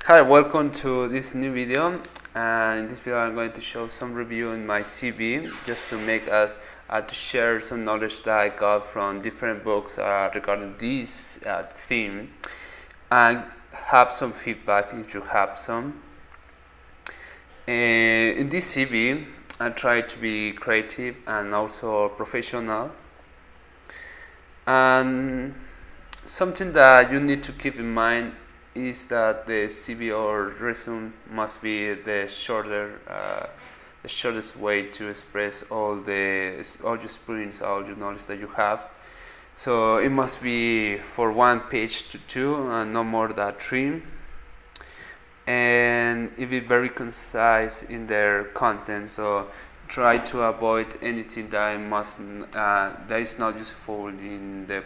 Hi, welcome to this new video. And in this video, I'm going to show some review in my CV, just to make us to share some knowledge that I got from different books regarding this theme, and have some feedback if you have some. In this CV, I try to be creative and also professional. And something that you need to keep in mind is that the CV or resume must be the shortest way to express all your experience, all your knowledge that you have. So it must be for 1 page to 2, and no more than 3. And it be very concise in their content. So try to avoid anything that is not useful in the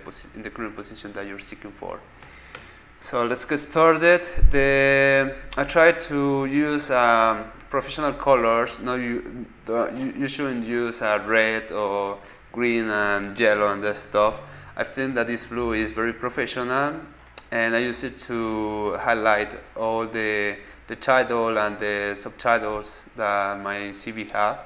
current position that you're seeking for. So let's get started. I try to use professional colors. No, you shouldn't use red or green and yellow and that stuff. I think that this blue is very professional, and I use it to highlight all the title and the subtitles that my CV have.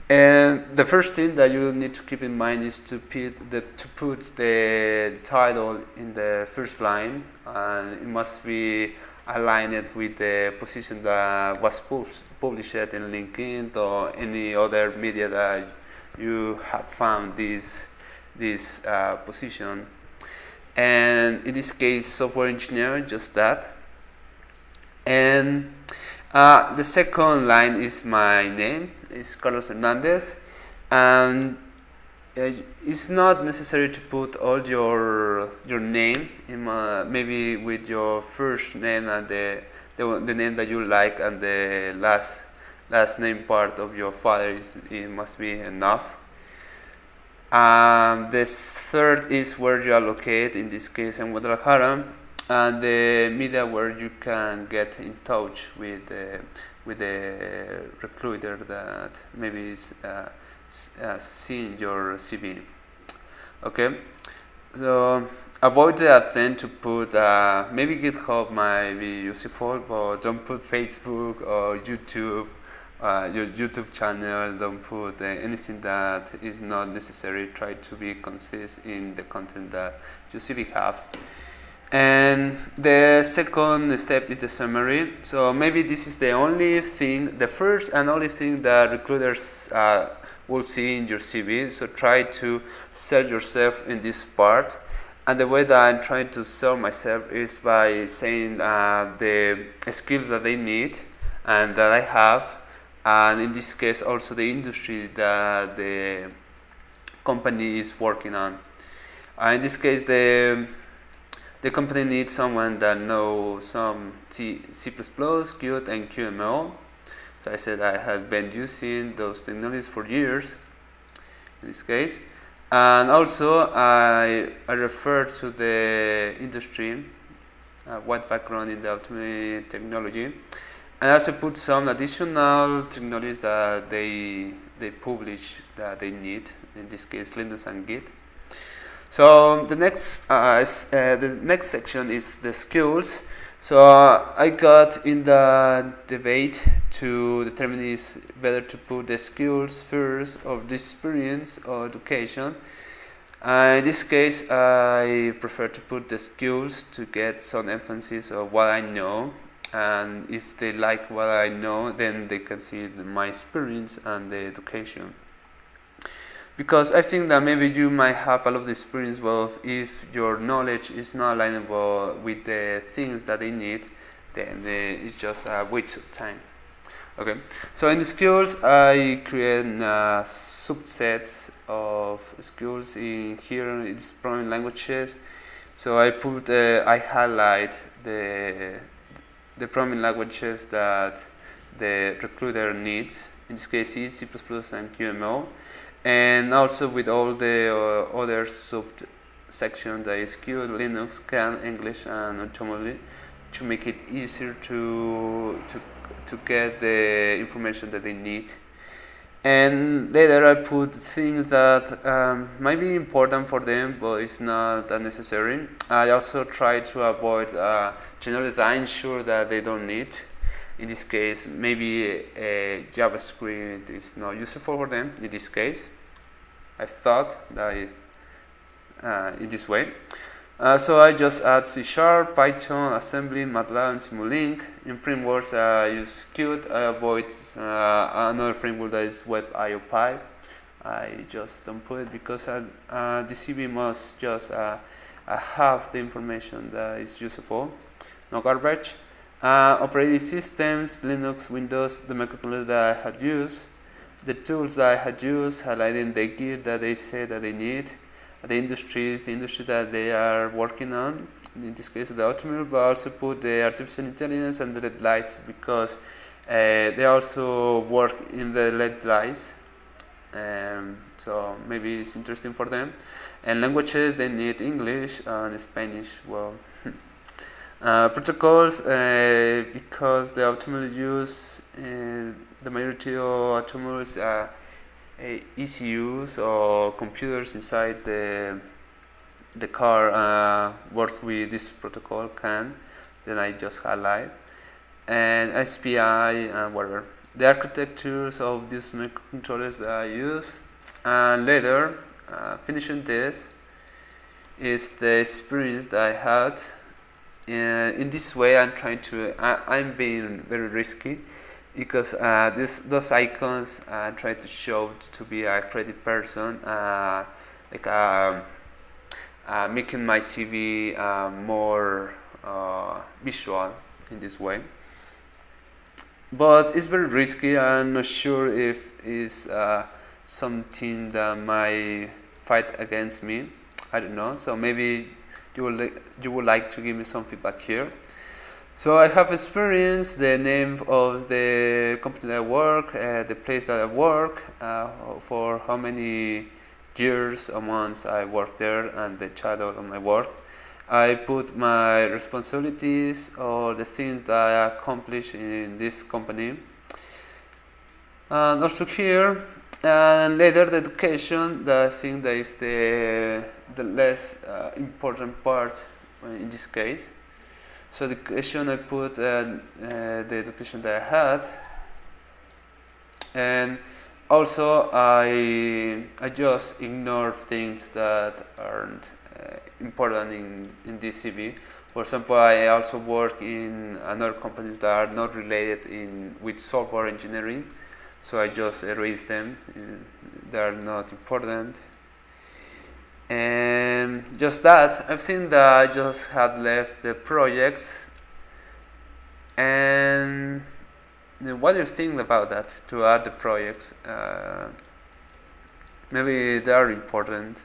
And the first thing that you need to keep in mind is to put the title in the first line, and it must be aligned with the position that was published in LinkedIn or any other media that you have found this position. And in this case, software engineer, just that. And the second line is my name. It's Carlos Hernandez, and it's not necessary to put all your name in maybe with your first name and the name that you like, and the last name part of your father it must be enough. This third is where you are located. In this case, in Guadalajara, and the media where you can get in touch with the recruiter that maybe is seeing your CV. Okay, so avoid that then to put maybe GitHub might be useful, but don't put Facebook or YouTube, your YouTube channel. Don't put anything that is not necessary. Try to be concise in the content that your CV have. And the second step is the summary. So maybe this is the first and only thing that recruiters will see in your CV. So try to sell yourself in this part. And the way that I'm trying to sell myself is by saying the skills that they need and that I have, and in this case also the industry that the company is working on. In this case, the company needs someone that knows some C++, Qt, and QML. So I said I have been using those technologies for years, in this case. And also I refer to the industry, wide background in the automated technology. And I also put some additional technologies that they publish that they need, in this case Linux and Git. So the next section is the skills. So I got in the debate to determine is better to put the skills first or the experience or education. In this case, I prefer to put the skills to get some emphasis of what I know. And if they like what I know, then they can see my experience and the education. Because I think that maybe you might have a lot of experience, but if your knowledge is not alignable with the things that they need, then it's just a waste of time. Okay, so in the skills, I create subsets of skills in here. It's programming languages. So I highlight the programming languages that the recruiter needs. In this case, C, C++, and QML. And also with all the other subsections, that is Qt, Linux, CAN, English, and automotive, to make it easier to get the information that they need. And later I put things that might be important for them, but it's not that necessary. I also try to avoid general design sure that they don't need. In this case, maybe JavaScript is not useful for them. In this case, I thought that in this way. So I just add C#, Python, Assembly, MATLAB, and Simulink. In frameworks, I use Qt. I avoid another framework that is WebIO5. I just don't put it because the CB must just have the information that is useful, no garbage. Operating systems, Linux, Windows, the microcontrollers that I had used, the tools that I had used, highlighting the gear that they say that they need, the industry that they are working on, in this case the automobile, but also put the artificial intelligence and the LED lights because they also work in the LED lights, so maybe it's interesting for them. And languages, they need English and Spanish. Well, protocols, because the automobile use the majority of automobiles ECUs or computers inside the car works with this protocol then I just highlight, and SPI and whatever. The architectures of these microcontrollers that I use, and later finishing this is the experience that I had. In this way I'm being very risky because those icons try to show to be a creative person, making my CV more visual in this way. But it's very risky. I'm not sure if it's something that might fight against me. I don't know. So maybe you would like to give me some feedback here. So I have experienced the name of the company that I work, the place that I work, for how many years or months I work there, and the title of my work. I put my responsibilities or the things that I accomplish in this company. And also here, and later the education, that I think that is the less important part in this case. So the education, I put the education that I had, and also I just ignore things that aren't important in this CV. For example, I also work in other companies that are not related with software engineering, so I just erase them. They are not important. And just that, I think that I just have left the projects. And what do you think about that, to add the projects? Maybe they are important.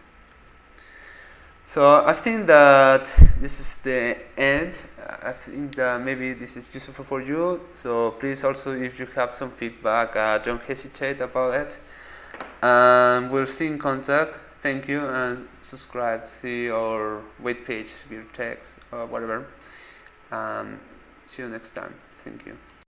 So I think that this is the end. I think that maybe this is useful for you. So please also, if you have some feedback, don't hesitate about it. We'll stay in contact. Thank you, and subscribe, see our web page, your text, or whatever. See you next time. Thank you.